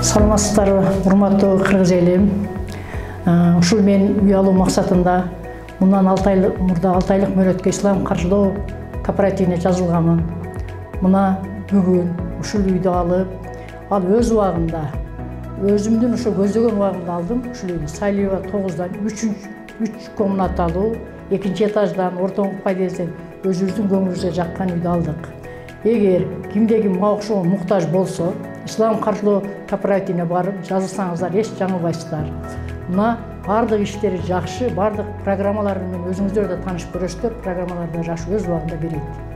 Саламатсыздарбы, урматтуу кыргыз элим. Ушул мен үй алуу максатында мындан 6 ай мурда 6 айлык мөөнөткө ислам каржылоо кооперативине жазылганмын. Мына бүгүн ушул үйдү алып, ал өз убагында, өзүмдүн ошо көздөгөн убагымда алдым. Ушул үйдү Сайлиева 9-дан 3 комнаталуу, 2 этаждан ортоңку подъезден өзүбүздүн көңүлүбүзгө жаккан үйдү алдык. Эгер кимде-ким мага окшогон муктаж болсо, ислам каржылоо кооперативине барып жазылсаңыздар, эч жаңылбайсыздар. Мына бардык иштери жакшы, бардык программалар менен өзүңүздөр да таанышып көрөсүздөр. Программаларды жакшы өз убагында берет.